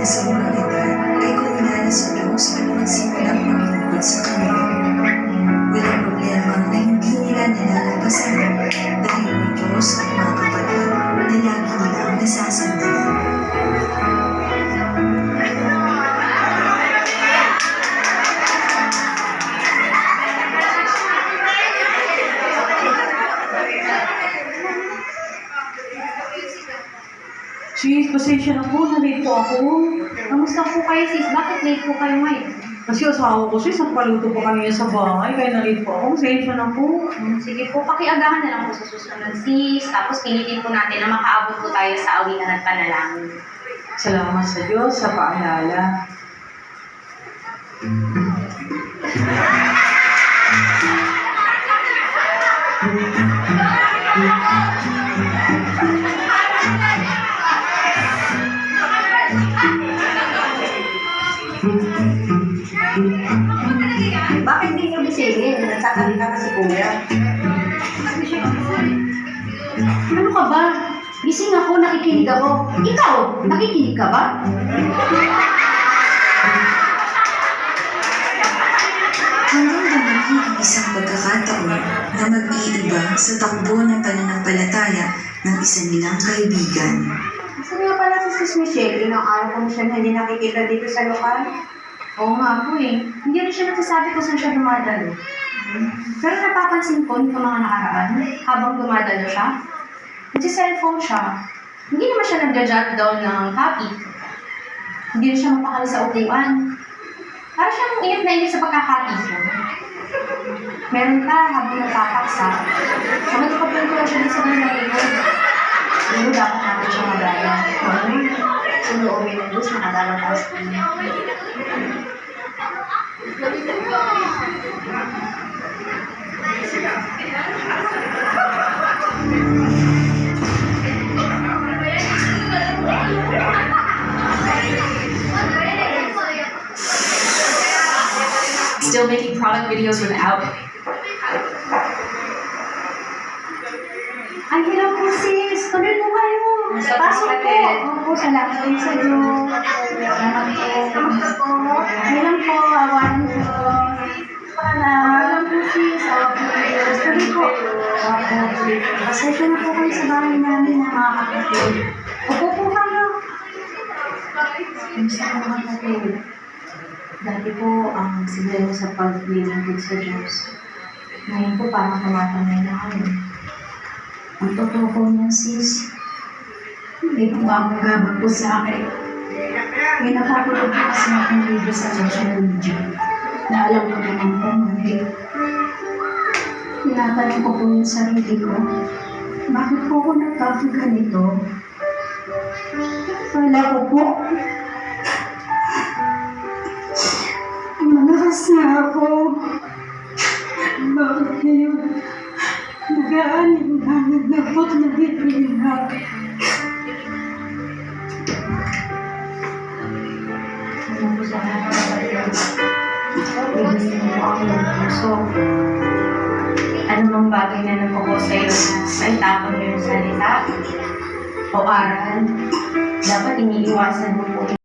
sa murang edad ay kung inala sa Diyos at magsimulang maglingkod sa Kanya. Walang problema na hindi nila nilalampasan dahil may Diyos at mga kapatid na lagi nilang nasasandalan. Sis, pasensya na po, na-late po ako. Kamusta po kayo, sis? Bakit late po kayo ngayon? Kasi asawa ko, sis, nagpaluto po kanina sa bahay, kaya na-late po ako. Pasensya na po. Sige po, pakiagahan na lang po sa susunod, sis. Tapos pilitin po natin na makaabot po tayo sa awitan at panalangin. Salamat sa Diyos sa paalala. Bakit di nyo bisingin? Nagsasalita na si Kuya. Ano ka ba? Gising ako, nakikinig ako. Ikaw, nakikinig ka ba? Hanggang dumating ang isang pagkakataon na mag-iiba sa takbo ng pananampalataya ng isa nilang kaibigan. Saan nga pala si Sis Michelle? Ilang araw ko na siya hindi nakikita dito sa lokal. Oo nga po eh. Hindi rin siya nagsasabi kung saan siya dumadalo. Pero napapansin ko nito mga nakaraan, habang dumadalo siya, nagsi-cellphone siya. Hindi naman siya nag-jot down ng topic. Hindi rin siya mapakali sa upuan. Para siyang inip na inip sa pagkakatipon. Meron pa habang nagpapaksa. Kapag nakapin ko lang siya din sa mga nalingod. Pero dapat natin siya magaya. Kung loobin ng Diyos, nakadalang tayo sa Kanya. Still making product videos without. Ay, hello po sis. Tuloy po kayo. Pasok po. Opo, salamat din sa Diyos. Salamat po. Kamusta po? Meron po, awan po. Alam po sis. Awan po Diyos. Tuloy po. Opo. Pasensya na po kayo sa bahay namin na mga kapatid. Opo po kayo. Kamusta po mga kapatid? Dati po ang siguro sa paglilingkod sa Diyos. Ngayon po parang tumatanay na kami. Ang totoo po niya, sis, may pumamagabag po sa akin. May nakapulog po kasi akong video sa social media na alam ko naman po mali. Tinatanong ko po yung sarili ko, bakit po ako nagkakaganito? Wala ko po. Malakas na ako. Bakit ngayon? Nag-aaning namin na po nag-iilag. Ano po sa mga kapatid? Ibigin mo po ako ng puso. Ano mang bagay na nagkukos sa'yo na maitapon mo yung salita o aral, dapat iniiwasan mo po